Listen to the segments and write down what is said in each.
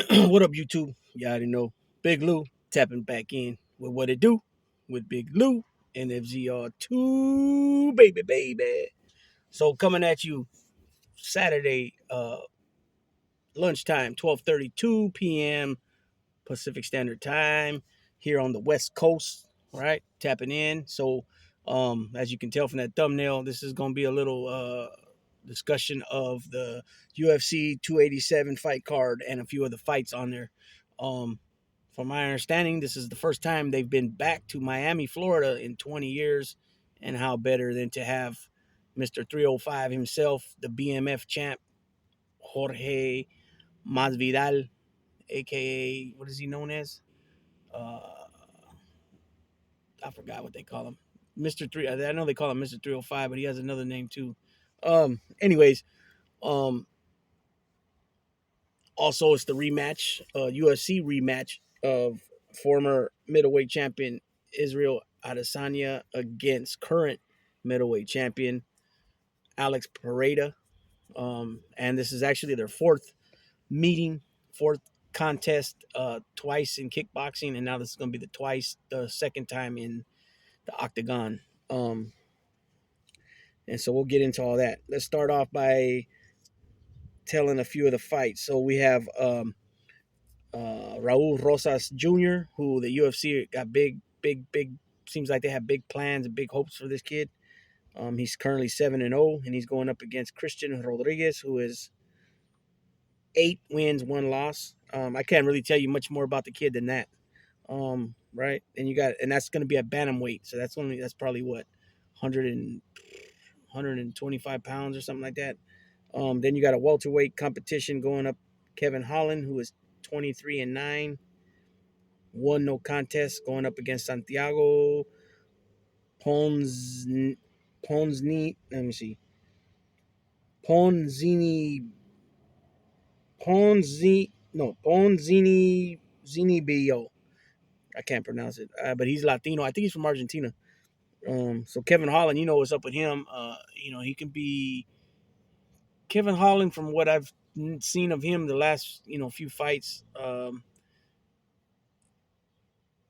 What up, YouTube? You already know. Big Lou tapping back in with what it do with Big Lou and FZR2, baby. So coming at you Saturday, lunchtime, 12:32 p.m. Pacific Standard Time here on the West Coast, right? Tapping in. So, as you can tell from that thumbnail, this is going to be a little discussion of the UFC 287 fight card and a few of the fights on there. Um, from my understanding, this is the first time they've been back to Miami, Florida in 20 years, and how better than to have Mr. 305 himself, the BMF champ, Jorge Masvidal, aka what is he known as? uh, I forgot what they call him. Mr. Three. I know they call him Mr. 305, but he has another name too. Anyways, um, also it's the rematch, UFC rematch of former middleweight champion Israel Adesanya against current middleweight champion Alex Pereira. And this is actually their fourth meeting, fourth contest, twice in kickboxing, and now this is going to be the second time in the octagon. And so we'll get into all that. Let's start off by telling a few of the fights. So we have Raul Rosas Jr., who the UFC got big. Seems like they have big plans and big hopes for this kid. He's currently 7-0, and he's going up against Christian Rodriguez, who is 8 wins, 1 loss. I can't really tell you much more about the kid than that. Right, and that's going to be at bantamweight, so that's probably what 125 pounds or something like that. Then you got a welterweight competition going up. Kevin Holland, who is 23-9, won no contest, going up against Santiago Pons Ponsni. Let me see. Ponzini Ponzi no Ponzini Zinibio. I can't pronounce it, but he's Latino. I think he's from Argentina. So Kevin Holland, you know what's up with him. He can be Kevin Holland from what I've seen of him the last few fights.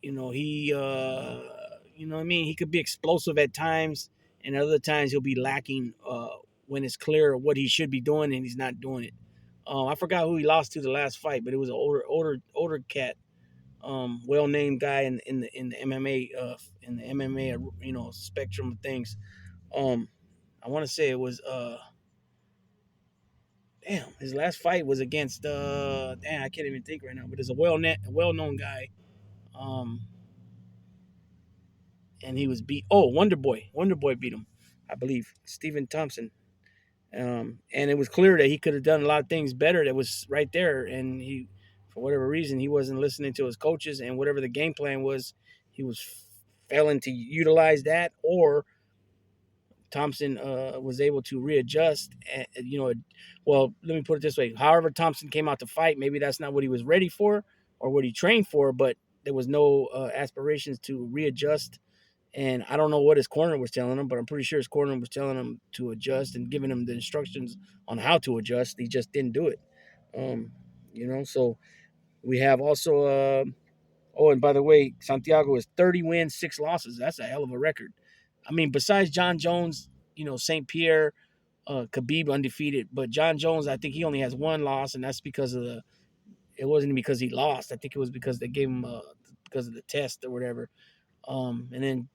He what I mean, he could be explosive at times, and other times he'll be lacking when it's clear what he should be doing and he's not doing it. I forgot who he lost to the last fight, but it was an older cat, well named guy in the MMA spectrum of things. Um, I want to say it was damn, his last fight was against damn, I can't even think right now, but it's a well known guy. Um, and he was beat. Oh, Wonder Boy beat him, I believe. Stephen Thompson. And it was clear that he could have done a lot of things better. That was right there, and he, for whatever reason, he wasn't listening to his coaches, and whatever the game plan was, he was failing to utilize that, or Thompson was able to readjust. Well, let me put it this way: however Thompson came out to fight, maybe that's not what he was ready for or what he trained for, but there was no aspirations to readjust. And I don't know what his corner was telling him, but I'm pretty sure his corner was telling him to adjust and giving him the instructions on how to adjust. He just didn't do it. So we have also, and by the way, Santiago is 30 wins, 6 losses. That's a hell of a record. I mean, besides John Jones, St. Pierre, Khabib undefeated, but John Jones, I think he only has 1 loss, and that's because it wasn't because he lost. I think it was because they gave him, because of the test or whatever. And then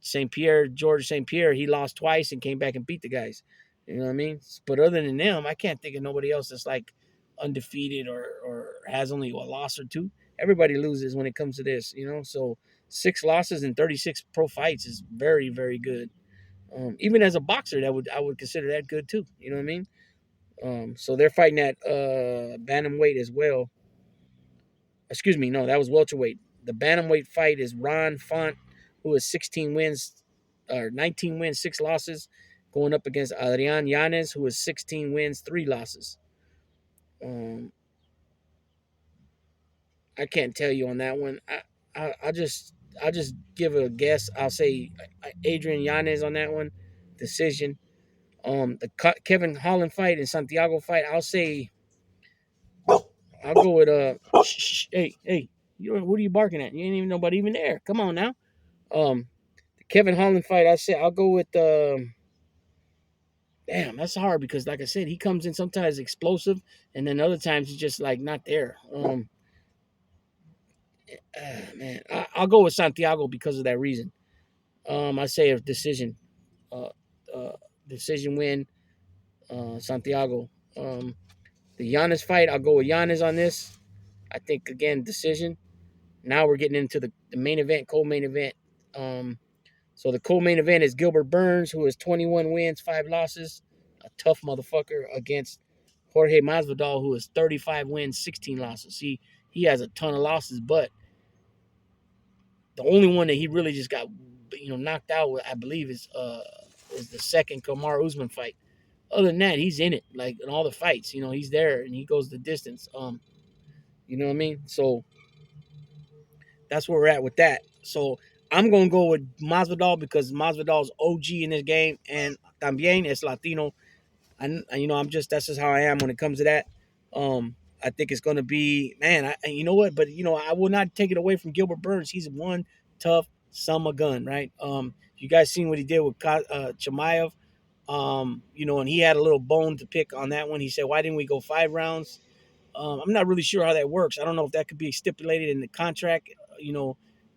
George St. Pierre, he lost twice and came back and beat the guys. You know what I mean? But other than them, I can't think of nobody else that's like undefeated or has only a loss or two. Everybody loses when it comes to this. So 6 losses in 36 pro fights is very, very good. Even as a boxer, I would consider that good too. You know what I mean? So they're fighting at bantamweight as well. Excuse me, no, that was welterweight. The bantamweight fight is Ron Font, who is 16 wins or 19 wins, 6 losses, going up against Adrian Yanez, who is 16 wins, 3 losses. Um, I can't tell you on that one. I'll just give a guess. I'll say Adrian Yanez on that one, decision. The Kevin Holland fight and Santiago fight, I'll go with Shh, shh, hey, hey, what are you barking at? You ain't even nobody even there. Come on now. Um, the Kevin Holland fight, I said I'll go with. Damn, that's hard because, like I said, he comes in sometimes explosive, and then other times he's just like not there. Man, I'll go with Santiago because of that reason. I say a decision, uh, uh, decision win, Santiago. The Giannis fight, I'll go with Giannis on this. I think again decision. Now we're getting into the main event, co-main event. Um, so the co-main event is Gilbert Burns, who has 21 wins, 5 losses, a tough motherfucker, against Jorge Masvidal, who has 35 wins, 16 losses. He has a ton of losses, but the only one that he really just got knocked out with, I believe, is the second Kamaru Usman fight. Other than that, he's in it, like in all the fights. He's there and he goes the distance. You know what I mean? So that's where we're at with that. So I'm gonna go with Masvidal because Masvidal's OG in this game, and también es Latino. And I'm just that's just how I am when it comes to that. I think it's gonna be, man. You know what? But I will not take it away from Gilbert Burns. He's one tough summer gun, right? You guys seen what he did with Chimaev, and he had a little bone to pick on that one. He said, "Why didn't we go 5 rounds?" I'm not really sure how that works. I don't know if that could be stipulated in the contract,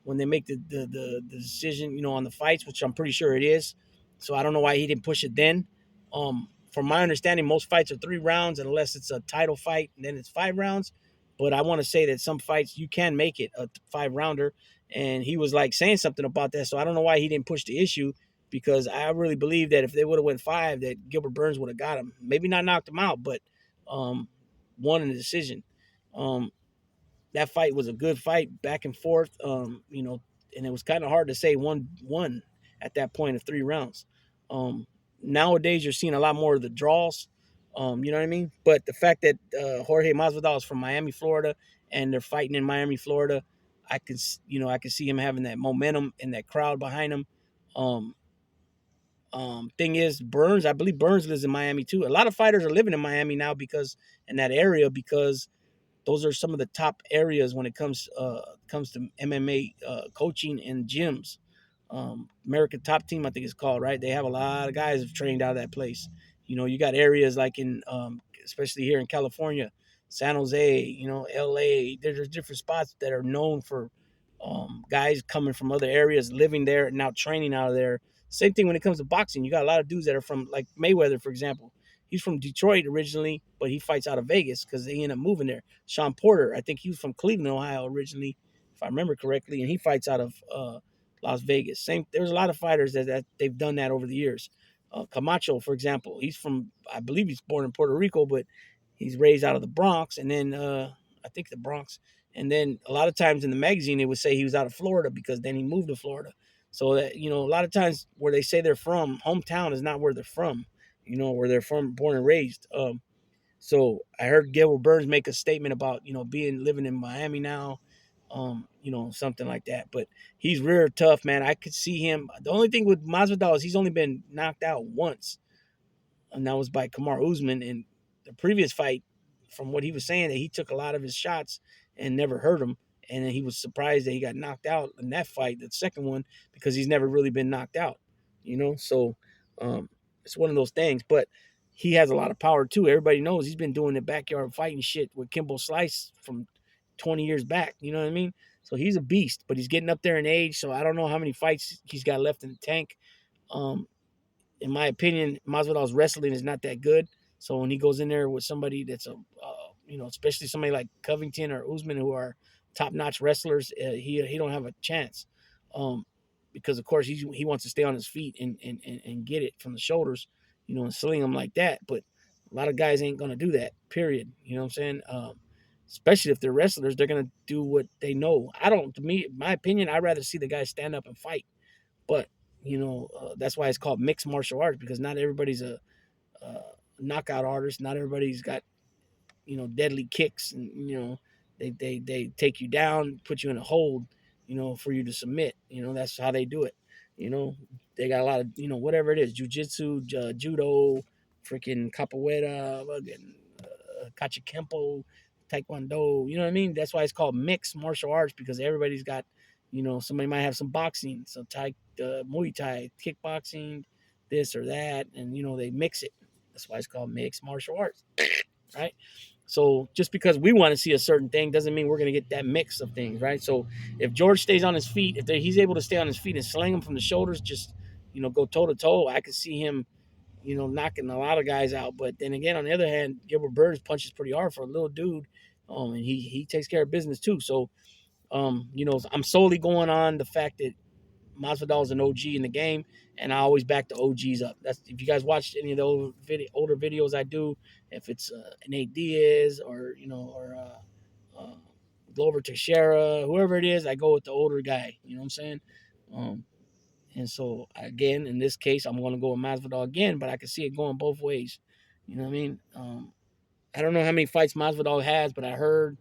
when they make the decision, on the fights, which I'm pretty sure it is. So I don't know why he didn't push it then. From my understanding, most fights are 3 rounds, unless it's a title fight, and then it's 5 rounds. But I want to say that some fights you can make it a 5 rounder, and he was like saying something about that. So I don't know why he didn't push the issue, because I really believe that if they would have went 5, that Gilbert Burns would have got him. Maybe not knocked him out, but um, won in the decision. Um, that fight was a good fight, back and forth. And it was kind of hard to say one at that point of 3 rounds. Um, Nowadays, you're seeing a lot more of the draws. You know what I mean? But the fact that Jorge Masvidal is from Miami, Florida, and they're fighting in Miami, Florida, I can see him having that momentum and that crowd behind him. Um, Thing is, Burns, I believe Burns lives in Miami too. A lot of fighters are living in Miami now because in that area, because those are some of the top areas when it comes to MMA coaching and gyms. American Top Team, I think it's called, right? They have a lot of guys who've trained out of that place. You got areas like in, especially here in California, San Jose, LA. There's different spots that are known for guys coming from other areas, living there, and now training out of there. Same thing when it comes to boxing. You got a lot of dudes that are from, like Mayweather, for example. He's from Detroit originally, but he fights out of Vegas because they end up moving there. Sean Porter, I think he was from Cleveland, Ohio originally, if I remember correctly, and he fights out of Las Vegas. There's a lot of fighters that they've done that over the years. Camacho, for example, he's from, I believe he's born in Puerto Rico, but he's raised out of the Bronx, and then I think the Bronx, and then a lot of times in the magazine they would say he was out of Florida because then he moved to Florida. So that a lot of times where they say they're from, hometown is not where they're from. Where they're from, born and raised. So I heard Gilbert Burns make a statement about living in Miami now, something like that. But he's real tough, man. I could see him. The only thing with Masvidal is he's only been knocked out once, and that was by Kamaru Usman. In the previous fight, from what he was saying, that he took a lot of his shots and never hurt him, and then he was surprised that he got knocked out in that fight, the second one, because he's never really been knocked out. So um, it's one of those things. But he has a lot of power too. Everybody knows he's been doing the backyard fighting shit with Kimbo Slice from 20 years back. You know what I mean? So he's a beast, but he's getting up there in age. So I don't know how many fights he's got left in the tank. Um, in my opinion, Masvidal's wrestling is not that good. So when he goes in there with somebody that's especially somebody like Covington or Usman, who are top notch wrestlers, he don't have a chance. Because of course he wants to stay on his feet and get it from the shoulders, and sling them like that. But a lot of guys ain't gonna do that. Period. You know what I'm saying? Especially if they're wrestlers, they're gonna do what they know. I don't. To me, my opinion, I'd rather see the guys stand up and fight. But that's why it's called mixed martial arts, because not everybody's a knockout artist. Not everybody's got deadly kicks, and they take you down, put you in a hold, for you to submit. That's how they do it. You know, they got a lot of whatever it is, jujitsu, judo, freaking capoeira, fucking kachikempo, taekwondo. You know what I mean? That's why it's called mixed martial arts, because everybody's got, somebody might have some boxing, so Muay Thai, kickboxing, this or that, and they mix it. That's why it's called mixed martial arts, right? So just because we want to see a certain thing doesn't mean we're going to get that mix of things, right? So if George stays on his feet, if he's able to stay on his feet and sling them from the shoulders, just go toe to toe, I could see him, knocking a lot of guys out. But then again, on the other hand, Gilbert Burns punches pretty hard for a little dude, and he takes care of business too. So, I'm solely going on the fact that Masvidal is an OG in the game, and I always back the OGs up. That's if you guys watched any of the older videos I do, if it's Nate Diaz or Glover Teixeira, whoever it is, I go with the older guy. You know what I'm saying? Um, and so again, in this case, I'm going to go with Masvidal again, but I can see it going both ways. You know what I mean? I don't know how many fights Masvidal has, but I heard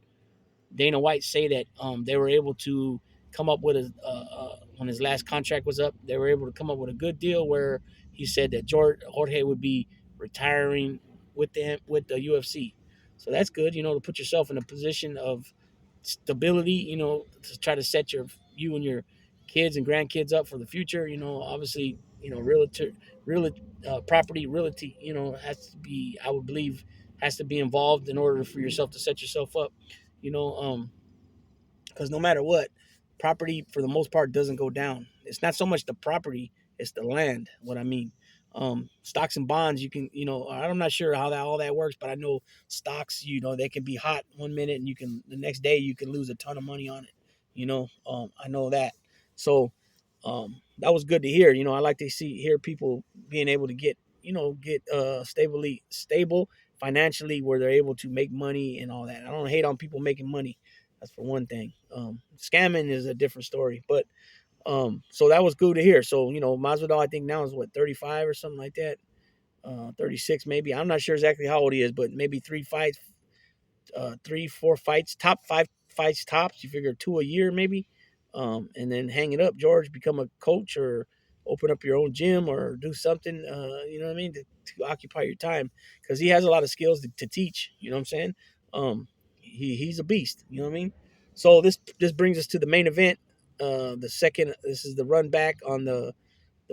Dana White say that they were able to come up with when his last contract was up, they were able to come up with a good deal where he said that Jorge would be retiring with the UFC. So that's good, to put yourself in a position of stability, to try to set you and your kids and grandkids up for the future. Obviously, property realty, has to be, I would believe, has to be involved in order for yourself to set yourself up. You know, because no matter what, property for the most part doesn't go down. It's not so much the property, it's the land. What I mean, stocks and bonds, you can, I'm not sure how that all that works, but I know stocks, they can be hot one minute and the next day you can lose a ton of money on it. I know that. So that was good to hear. I like to hear people being able to get stable financially, where they're able to make money and all that. I don't hate on people making money. That's for one thing. Scamming is a different story. But so that was good to hear. So, Masvidal, I think now is what, 35 or something like that. 36 maybe. I'm not sure exactly how old he is, but maybe 3 fights, 3, 4 fights, top 5 fights tops. You figure 2 a year maybe, and then hang it up, George. Become a coach or open up your own gym or do something. You know what I mean, to occupy your time, because he has a lot of skills to teach. You know what I'm saying? He's a beast. You know what I mean? So this brings us to the main event. The second, this is the run back on the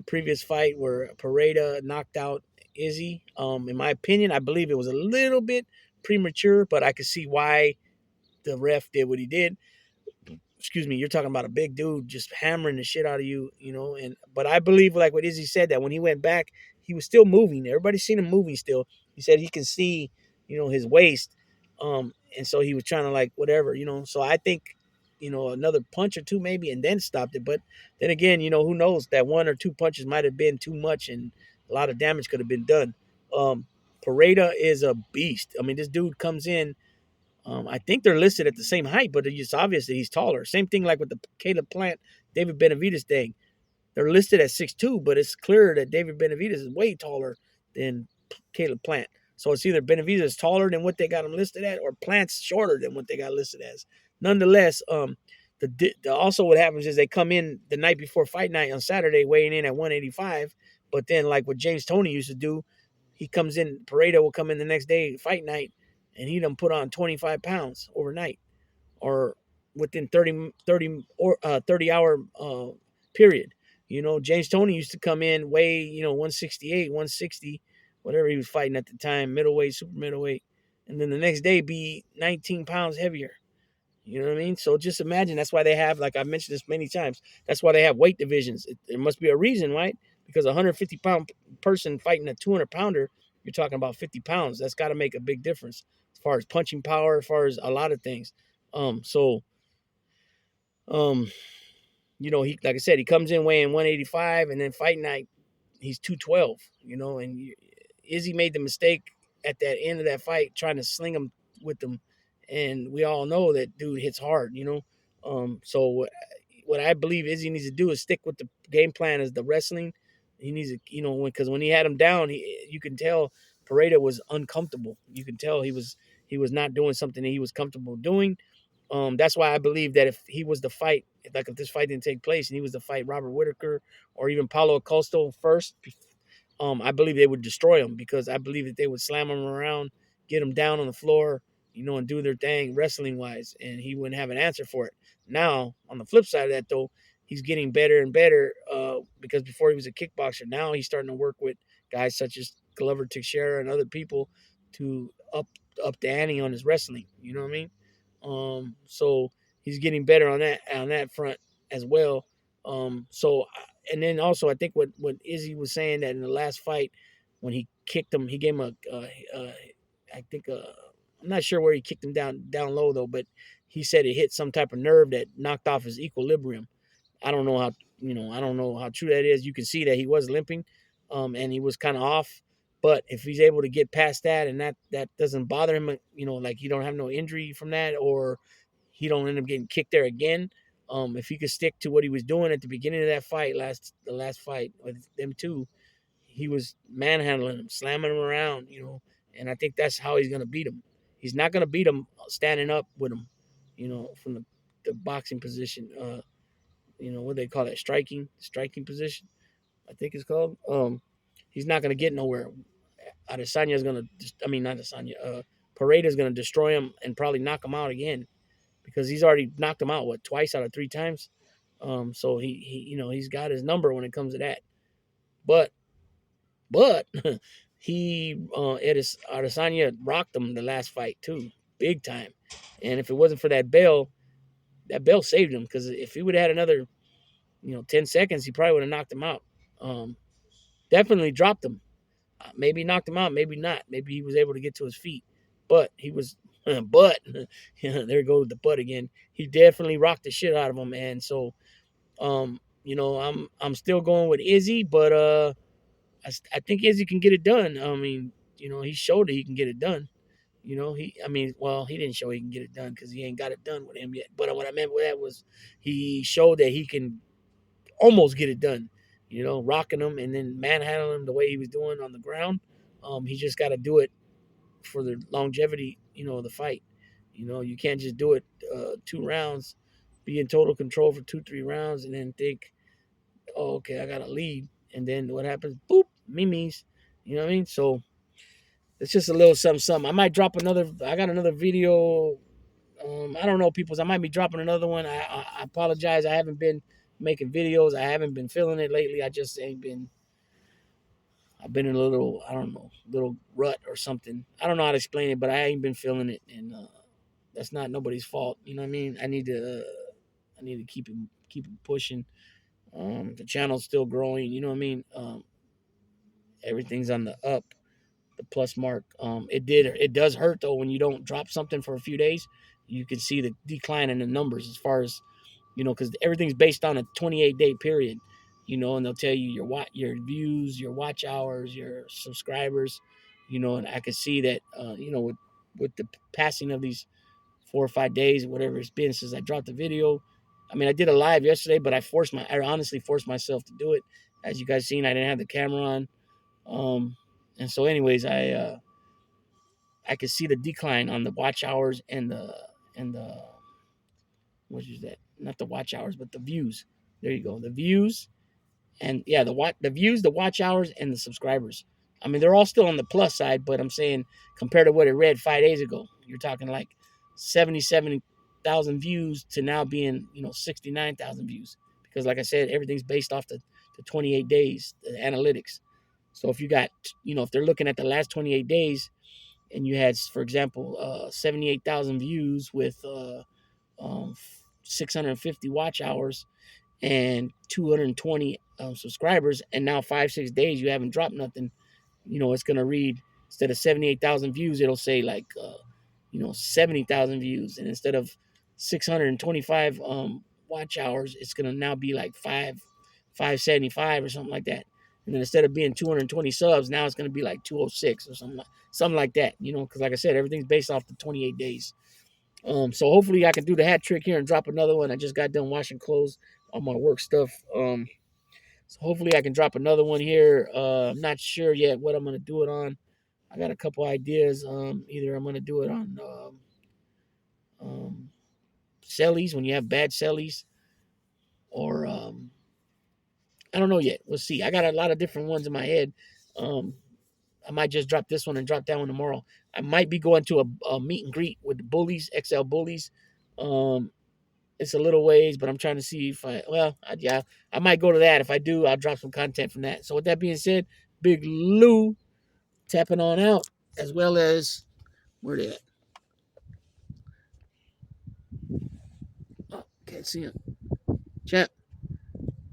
previous fight where Pereira knocked out Izzy. In my opinion, I believe it was a little bit premature, but I could see why the ref did what he did. Excuse me, you're talking about a big dude just hammering the shit out of you, but I believe, like what Izzy said, that when he went back, he was still moving. Everybody's seen him moving still. He said he can see, his waist. And so he was trying to, like, whatever, So I think, another punch or two maybe, and then stopped it. But then again, who knows? That 1 or 2 punches might have been too much, and a lot of damage could have been done. Pereira is a beast. I mean, this dude comes in. I think they're listed at the same height, but it's obvious that he's taller. Same thing like with the Caleb Plant, David Benavidez thing. They're listed at 6'2", but it's clear that David Benavidez is way taller than Caleb Plant. So it's either Benavidez is taller than what they got him listed at, or Plant's shorter than what they got listed as. Nonetheless, also what happens is they come in the night before fight night on Saturday, weighing in at 185. But then, like what James Toney used to do, he comes in. Pareto will come in the next day, fight night, and he done put on 25 pounds overnight, or within 30 hour period. James Toney used to come in, weigh 168, 160, whatever he was fighting at the time, middleweight, super middleweight, and then the next day be 19 pounds heavier. You know what I mean? So just imagine. That's why they have, like I've mentioned this many times, that's why they have weight divisions. There must be a reason, right? Because a 150-pound person fighting a 200-pounder, you're talking about 50 pounds. That's got to make a big difference as far as punching power, as far as a lot of things. So, he, like I said, he comes in weighing 185, and then fight night, he's 212, and Izzy made the mistake at that end of that fight trying to sling him with them. And we all know that dude hits hard, So what I believe Izzy needs to do is stick with the game plan as the wrestling. He needs to, because when he had him down, you can tell Pareto was uncomfortable. You can tell he was not doing something that he was comfortable doing. That's why I believe that if he was the fight, like if this fight didn't take place and he was to fight Robert Whitaker or even Paulo Costa first, I believe they would destroy him, because I believe that they would slam him around, get him down on the floor, and do their thing wrestling wise, and he wouldn't have an answer for it. Now, on the flip side of that, though, he's getting better and better because before he was a kickboxer, now he's starting to work with guys such as Glover Teixeira and other people to up the ante on his wrestling. You know what I mean? So he's getting better on that front as well. And then also I think what Izzy was saying that in the last fight when he kicked him, he gave him I think I'm not sure where he kicked him down low though, but he said it hit some type of nerve that knocked off his equilibrium. I don't know how I don't know how true that is. You can see that he was limping, and he was kind of off. But if he's able to get past that and that doesn't bother him, like he don't have no injury from that, or he don't end up getting kicked there again. If he could stick to what he was doing at the beginning of that fight, the last fight with them two, he was manhandling him, slamming him around, and I think that's how he's gonna beat him. He's not gonna beat him standing up with him, from the boxing position. What they call that, striking position, I think it's called. He's not gonna get nowhere. Adesanya's gonna, I mean not Adesanya. Paredes gonna destroy him and probably knock him out again because he's already knocked him out twice out of three times. So he's got his number when it comes to that. But he Adesanya rocked him the last fight too, big time. And if it wasn't for that bell saved him because if he would have had another 10 seconds, he probably would have knocked him out. Definitely dropped him. Maybe knocked him out, maybe not. Maybe he was able to get to his feet. But he was, but, there goes the butt again. He definitely rocked the shit out of him, man. So, I'm still going with Izzy, but I think Izzy can get it done. I mean, he showed that he can get it done. He didn't show he can get it done because he ain't got it done with him yet. But what I meant with that was he showed that he can almost get it done, rocking him and then manhandling him the way he was doing on the ground. He just got to do it for the longevity, of the fight. You can't just do it 2 rounds, be in total control for 2-3 rounds, and then think, oh, okay, I got to lead. And then what happens? Boop, mimis. You know what I mean? So it's just a little something, something. I might drop I got another video. I don't know, peoples. I might be dropping another one. I apologize. I haven't been making videos. I haven't been feeling it lately. I just ain't been. I've been in a little, I don't know, little rut or something. I don't know how to explain it, but I ain't been feeling it, and that's not nobody's fault. You know what I mean? I need to keep it pushing. The channel's still growing. You know what I mean? Everything's on the up, the plus mark. It does hurt though when you don't drop something for a few days. You can see the decline in the numbers as far as because everything's based on a 28-day period. And they'll tell you your views, your watch hours, your subscribers. And I could see that with the passing of these 4 or 5 days, whatever it's been since I dropped the video. I mean, I did a live yesterday, but I honestly forced myself to do it. As you guys seen, I didn't have the camera on. And so anyways, I could see the decline on the watch hours and the what is that? Not the watch hours, but the views. There you go. The views and yeah, the views, the watch hours, and the subscribers. I mean, they're all still on the plus side, but I'm saying compared to what it read 5 days ago, you're talking like 77,000 views to now being 69,000 views. Because like I said, everything's based off the 28 days, the analytics. So if you got if they're looking at the last 28 days, and you had, for example, 78,000 views with 650 watch hours and 220 subscribers, and now 5-6 days you haven't dropped nothing, it's gonna read, instead of 78,000 views, it'll say like 70,000 views, and instead of 625 watch hours, it's gonna now be like 575 or something like that. And then instead of being 220 subs, now it's gonna be like 206 or something like that. Because like I said, everything's based off the 28 days. So hopefully I can do the hat trick here and drop another one. I just got done washing clothes on my work stuff. So hopefully I can drop another one here. I'm not sure yet what I'm gonna do it on. I got a couple ideas. Either I'm gonna do it on cellies, when you have bad cellies, or I don't know yet. We'll see. I got a lot of different ones in my head. I might just drop this one and drop that one tomorrow. I might be going to a meet and greet with the Bullies, XL Bullies. It's a little ways, but I'm trying to see if I might go to that. If I do, I'll drop some content from that. So with that being said, Big Lou tapping on out, as well as where they at? Oh, can't see him. Chat,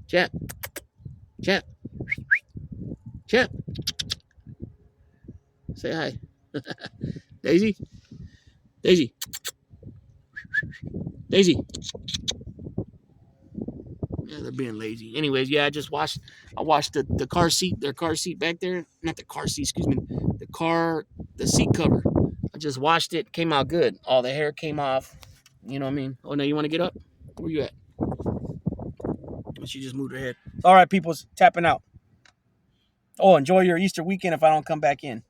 chat, chat, chat. Say hi. Daisy, Daisy, Daisy. Yeah, they're being lazy. Anyways, yeah, I washed the car seat, their car seat back there. Not the car seat, excuse me. The seat cover. I just washed it, came out good. All the hair came off. You know what I mean? Oh, no, you want to get up? Where you at? She just moved her head. All right, peoples, tapping out. Oh, enjoy your Easter weekend if I don't come back in.